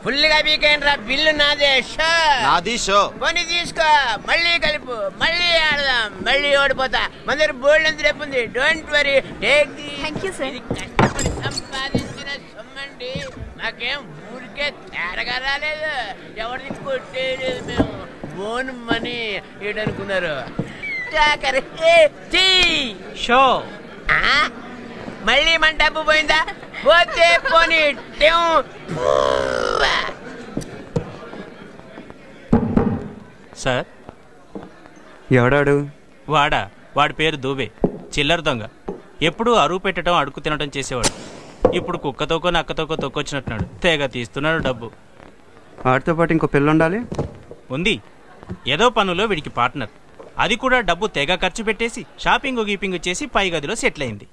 ఫుల్గా పీకేయండి రా. బిల్లు నాదే. నాది షో. కొని తీసుకో, మళ్ళీ కలుపు, మళ్ళీ ఆడదాం. మళ్ళీ ఓడిపోతా. మన దగ్గర బోల్డ్ ఎంత రేపు ఉంది. Don't worry, take the. Thank you sir. కష్టపడి సంపాదించిన సొమ్మండి. నాకేం ఊరికే తేరగా రాలేదు. ఎవరిది కొట్టేయలేదు మేము. Own money ఏడనుకున్నారు. షో మళ్ళీ మన డబ్బు పోయిందా? పోతే పోనీ. సార్ ఎవడాడు? వాడి పేరు దూబే. చిల్లర దొంగ. ఎప్పుడూ అరువు పెట్టడం, అడుగు తినడం చేసేవాడు. ఇప్పుడు కుక్కతోకో నక్కతోకో తొక్కొచ్చినట్టున్నాడు. తెగ తీస్తున్నాడు డబ్బు. వాడితో పాటు ఇంకో పిల్ల ఉండాలి. ఉంది. ఏదో పనులో వీడికి పార్ట్నర్. అది కూడా డబ్బు తెగ ఖర్చు పెట్టేసి షాపింగ్ గీపింగ్ చేసి పై గదిలో సెటిల్ అయింది.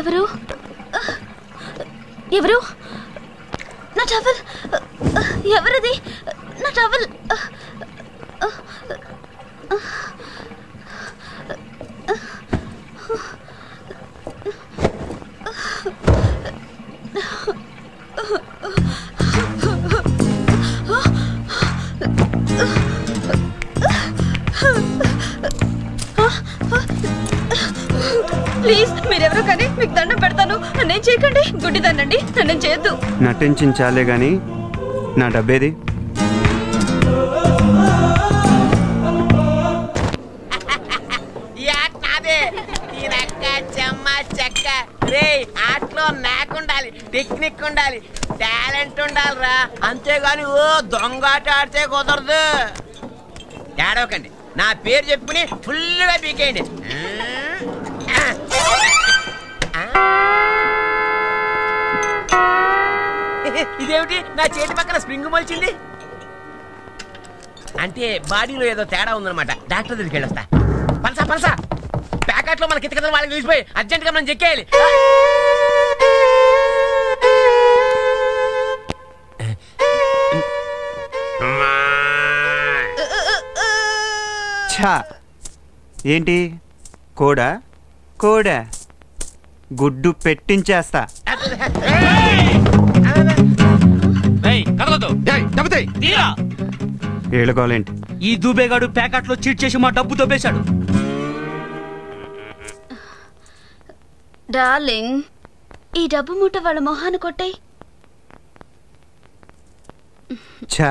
ఎవరు? ఎవరు? నా టవల్ ఎవరిది? నా టవల్ ప్లీజ్ మీరెవరో కానీ మీకు దండం పెడతాను. నన్నేం చేయకండి. గుడ్డిదానండి, నన్నేం చేయొద్దు. నటించాలే గాని నా డబ్బేది? ఆటలో నాకుండాలి, టెక్నిక్ ఉండాలి, టాలెంట్ ఉండాలిరా. అంతేగాని ఓ దొంగాట ఆడితే కుదరదు. ఏడవకండి, నా పేరు చెప్పుకుని ఫుల్గా పీకేయండి. ఇదేమిటి నా చేతి పక్కన స్ప్రింగ్ మొలిచింది? అంటే బాడీలో ఏదో తేడా ఉందన్నమాట. డాక్టర్ దగ్గరికి వెళ్ళొస్తా. పలసా పలసా ప్యాకెట్లో మన కింద కదా వాళ్ళకి చూసిపోయి అర్జెంట్గా మనం చెక్కేయాలి. ఏంటి కోడా? కోడా గుడ్డు పెట్టించేస్తా. ఏళ్ళకోలేంటి? ఈ దూబేగాడు ప్యాకెట్లో చీట్ చేసి మా డబ్బు దొబ్బేశాడు. డార్లింగ్, ఈ డబ్బు మూట వాళ్ళ మొహాన్ని కొట్టాయి. ఛా,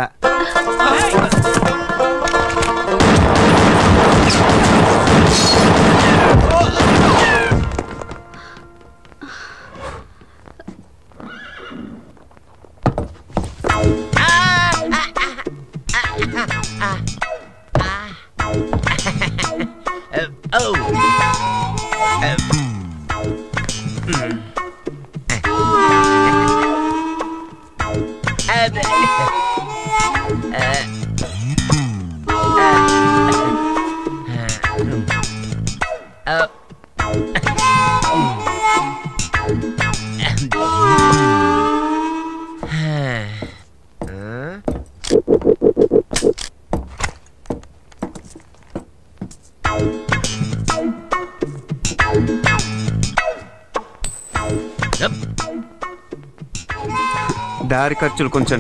దారి ఖర్చులు కొంచెం.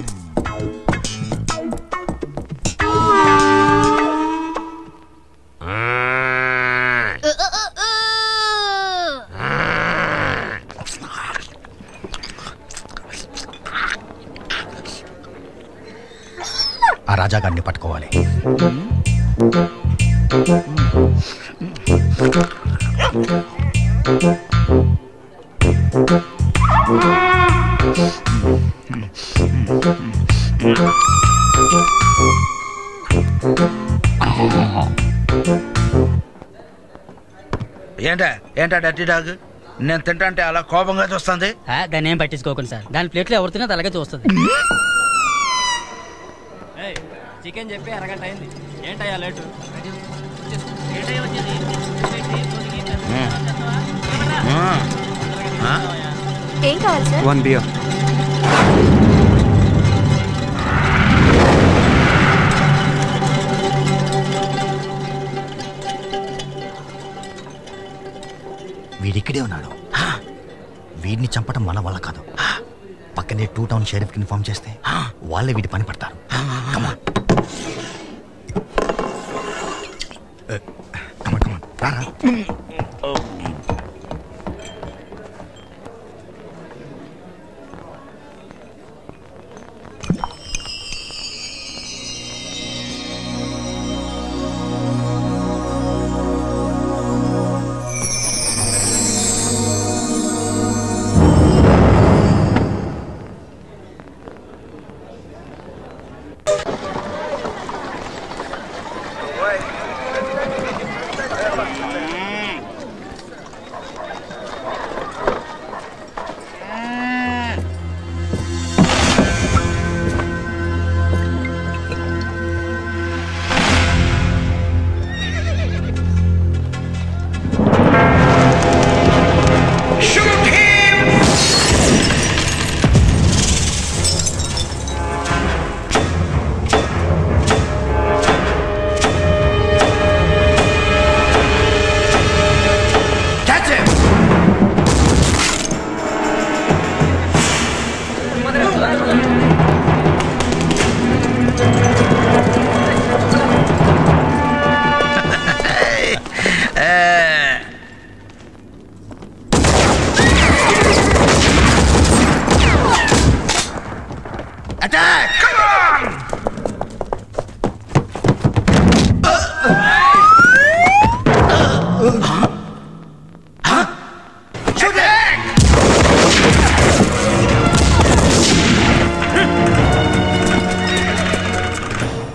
ఆ రాజాగారిని పట్టుకోవాలి. ఏంటా డర్టీ డాగ్? నేను తింటా అలా కోపంగా చూస్తుంది. దాన్ని ఏం పట్టించుకోకండి సార్. దాని ప్లేట్లో ఎవరు తిన్నా అలాగే చూస్తుంది. చికెన్ చెప్పి అరగంట అయింది. ఏంటయ్యా లేటు? ఏం కావాలి సార్? 1 బియర్. వీడిక్కడే ఉన్నాడు. వీడిని చంపడం మన వల్ల కాదు. పక్కనే 2 టౌన్ షెరీఫ్ కి ఇన్ఫార్మ్ చేస్తే వాళ్ళే వీడి పని పడతారు.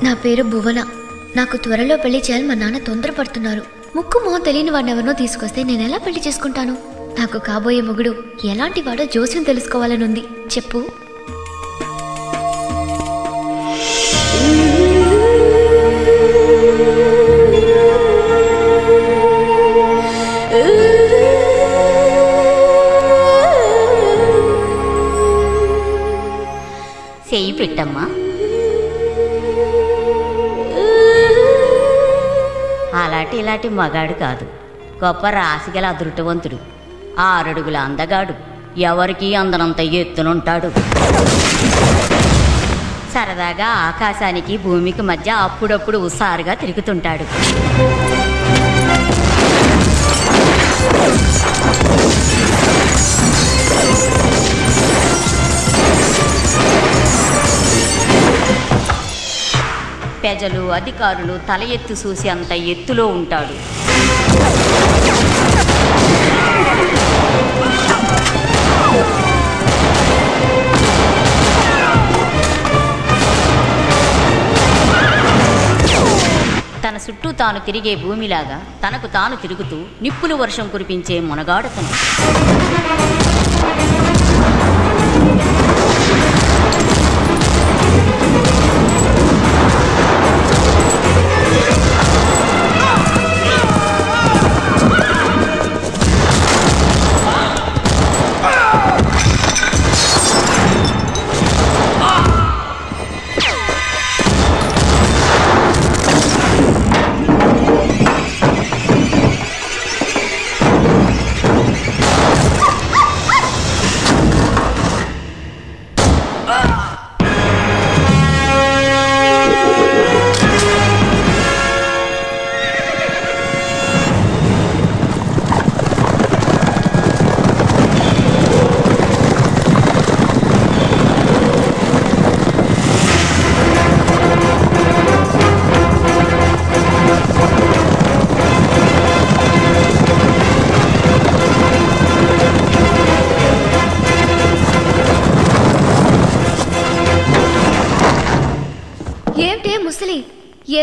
నా పేరు భువన. నాకు త్వరలో పెళ్లి చేయాలి. మా నాన్న తొందరపడుతున్నారు. ముక్కు మొహం తెలియని వాడిని ఎవరినో తీసుకొస్తే నేను ఎలా పెళ్లి చేసుకుంటాను? నాకు కాబోయే మొగుడు ఎలాంటి వాడో జోస్యం తెలుసుకోవాలని ఉంది. చెప్పు. చెయ్యి పెట్టమ్మా. అలాంటి ఇలాంటి మగాడు కాదు, గొప్ప రాశిగల అదృష్టవంతుడు, 6 అడుగుల అందగాడు, ఎవరికి అందనంత ఎత్తునుంటాడు. సరదాగా ఆకాశానికి భూమికి మధ్య అప్పుడప్పుడు ఉసారుగా తిరుగుతుంటాడు. ప్రజలు అధికారులు తల ఎత్తు చూసి అంత ఎత్తులో ఉంటాడు. తన చుట్టూ తాను తిరిగే భూమిలాగా తనకు తాను తిరుగుతూ నిప్పులు వర్షం కురిపించే మునగాడతను.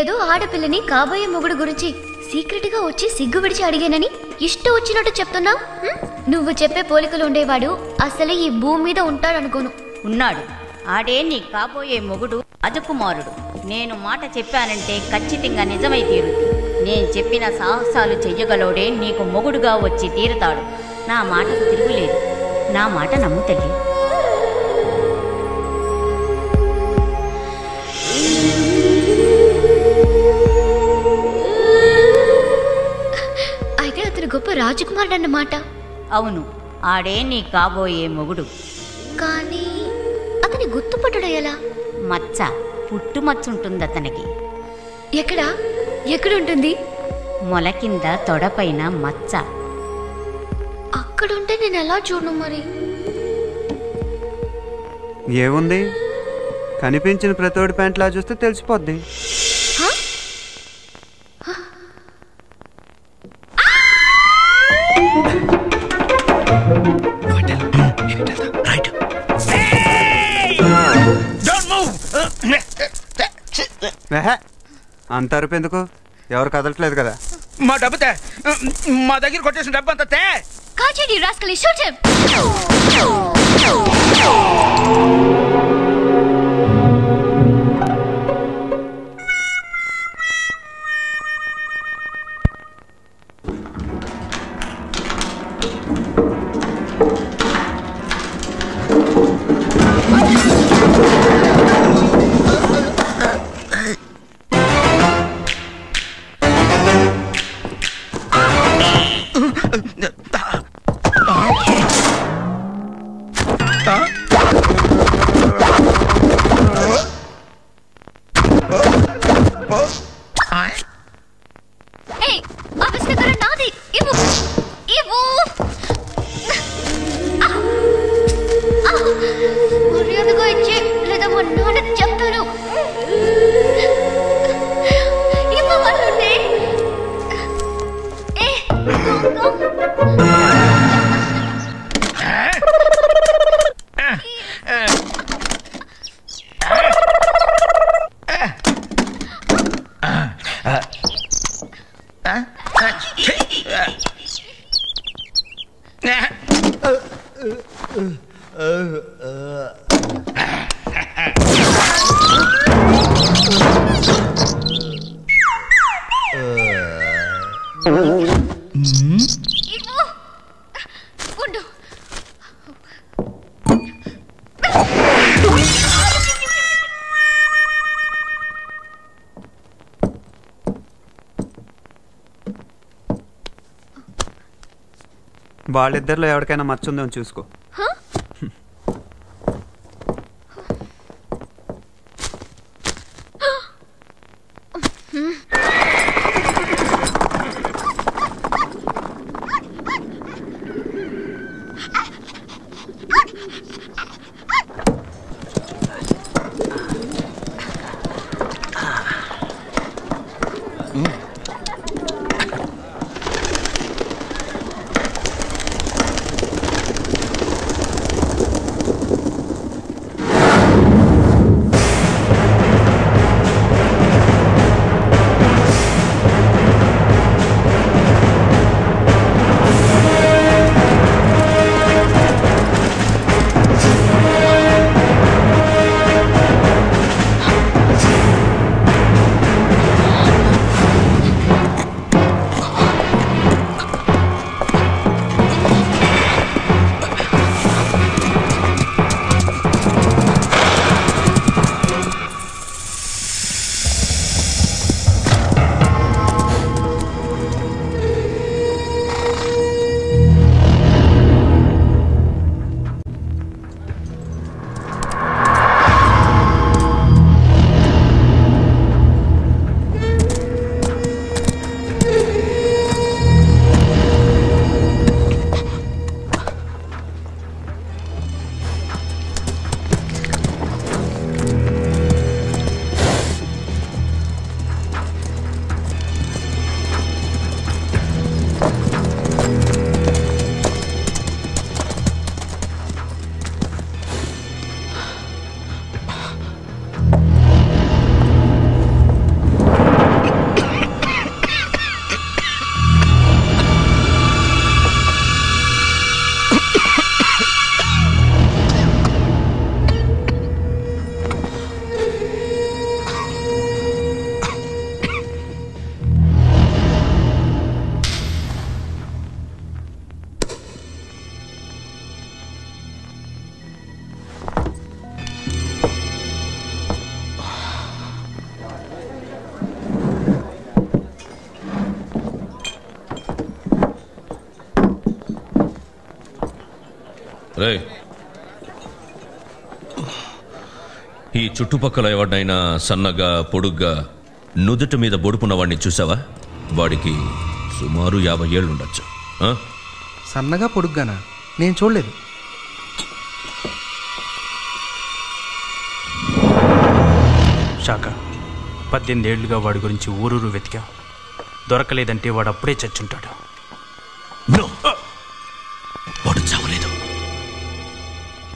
ఏదో ఆడపిల్లని కాబోయే మొగుడు గురించి సీక్రెట్ గా వచ్చి సిగ్గు విడిచి అడిగానని ఇష్టం వచ్చినట్టు చెప్తున్నావు. నువ్వు చెప్పే పోలికలు ఉండేవాడు అసలే ఈ భూమి మీద ఉంటాడనుకోను. ఉన్నాడు. ఆడే నీ కాబోయే మొగుడు రాజకుమారుడు. నేను మాట చెప్పానంటే ఖచ్చితంగా నిజమై తీరుతుంది. నేను చెప్పిన సాహసాలు చెయ్యగలోడే నీకు మొగుడుగా వచ్చి తీరుతాడు. నా మాటకు తిరుగులేదు. నా మాట నమ్ము తల్లి. గొప్ప రాజకుమారుడు అన్నమాట. అవును, ఆడే నీ కాబోయే మొగుడు. కానీ అతని గుర్తుపట్టడం ఎలా? మచ్చ, పుట్టుమచ్చ ఉంటుంది అతనికి. ఎక్కడుంటుంది? మొల కింద తొడపైన మచ్చ. అక్కడుంటే నేను ఎలా చూడను మరి? ఏముంది, కనిపించిన ప్రతోడి ప్యాంట్లా చూస్తే తెలిసిపోద్ది. అంత అరుపు ఎందుకు? ఎవరు కదలట్లేదు కదా. మా డబ్బు తే, మా దగ్గర కొట్టేసిన డబ్బు అంతా తే. కాచేడి రాస్కలి, షూట్ హిమ్. వాళ్ళిద్దరిలో ఎవరికైనా మచ్చుందో చూసుకో. రేయ్, ఈ చుట్టుపక్కల ఎవరినైనా సన్నగా పొడుగ్గా నుదుటి మీద బొడుపున్న వాడిని చూసావా? వాడికి సుమారు 50 ఏళ్ళు ఉండొచ్చు. సన్నగా పొడుగ్గానా? నేను చూడలేదు. శాఖ 18 ఏళ్లుగా వాడి గురించి ఊరూరు వెతికా. దొరకలేదంటే వాడు అప్పుడే చచ్చుంటాడు. వాడు చావలేదు.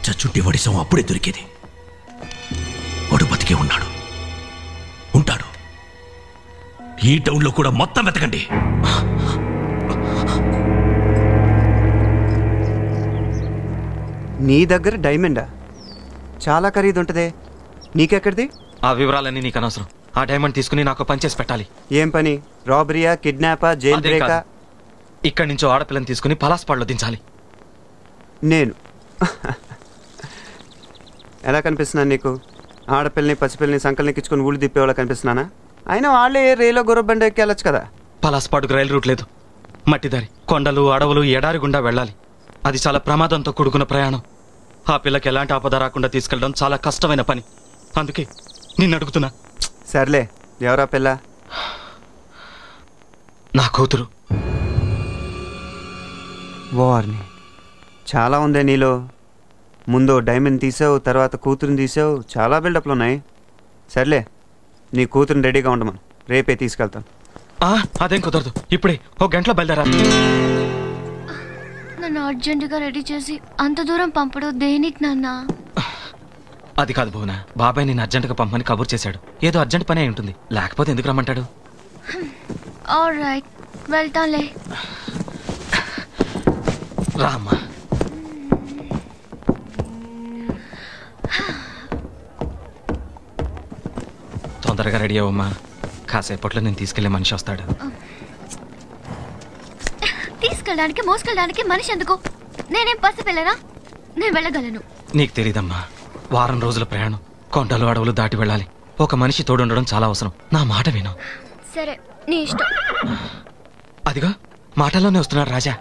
చచ్చుంటే వాడి శవం అప్పుడే దొరికేది. వాడు బతికే ఉన్నాడు, ఉంటాడు. ఈ టౌన్లో కూడా మొత్తం వెతకండి. నీ దగ్గర డైమండా? చాలా ఖరీదు ఉంటుందే, నీకెక్కడిది? ఆ వివరాలన్నీ నీకు అనవసరం. ఆ డైమండ్ తీసుకుని నాకు పని చేసి పెట్టాలి. ఏం పని? రాబరీయా, కిడ్నాపా, జైల్ బ్రేకా? ఇక్కడి నుంచో ఆడపిల్లని తీసుకుని పలాస్పాడ్లో దించాలి. నేను ఎలా కనిపిస్తున్నాను నీకు? ఆడపిల్లని పసిపిల్లని సంకలనెక్కించుకుని ఊళ్ళు తిప్పేవాళ్ళ కనిపిస్తున్నానా? అయినా వాళ్ళే రైల్లో గుర్రబండ ఎక్కి వెళ్ళొచ్చు కదా. పలాస్పాడుకు రైలు రూట్ లేదు. మట్టిదారి, కొండలు, అడవులు, ఎడారి గుండా వెళ్ళాలి. అది చాలా ప్రమాదంతో కూడుకున్న ప్రయాణం. ఆ పిల్లకి ఎలాంటి ఆపద రాకుండా తీసుకెళ్ళడం చాలా కష్టమైన పని. అందుకే నిన్ను అడుగుతున్నా. సర్లే, ఎవరా పిల్ల? నా కూతురు. వార్ని చాలా ఉందే నీలో. ముందు డైమండ్ తీసావు, తర్వాత కూతురుని తీసావు. చాలా బిల్డప్లు ఉన్నాయి. సర్లే, నీ కూతురుని రెడీగా ఉండమను, రేపే తీసుకెళ్తాను. అదేం కుదరదు. ఇప్పుడే 1 గంటలో బయలుదేరా. నన్ను అర్జెంటుగా రెడీ చేసి అంత దూరం పంపడం దేనికి నాన్న? అది కాదు భువన, బాబాయ్ నేను అర్జెంటుగా పంపని కబుర్ చేశాడు. ఏదో అర్జెంట్ పని అయి ఉంటుంది, లేకపోతే ఎందుకు రమ్మంటాడు? ఆల్రైట్, వెళ్తాంలే. రామ్మా. తొందరగా రెడీ అవ్వమ్మా. కాసేపట్లో నేను తీసుకెళ్లే మనిషి వస్తాడు. తీసుకెళ్ళడానికి మోసుకెళ్ళడానికి మనిషి ఎందుకు? నేనేం పసిపిల్లనా? నేను వెళ్ళగలను. నీకు తెలీదమ్మా, వారం రోజుల ప్రయాణం, కొండలు అడవులు దాటి వెళ్ళాలి. ఒక మనిషి తోడుండడం చాలా అవసరం. నా మాట విను. సరే, నీ ఇష్టం. అదిగో మాటల్లోనే వస్తున్నాడు రాజా.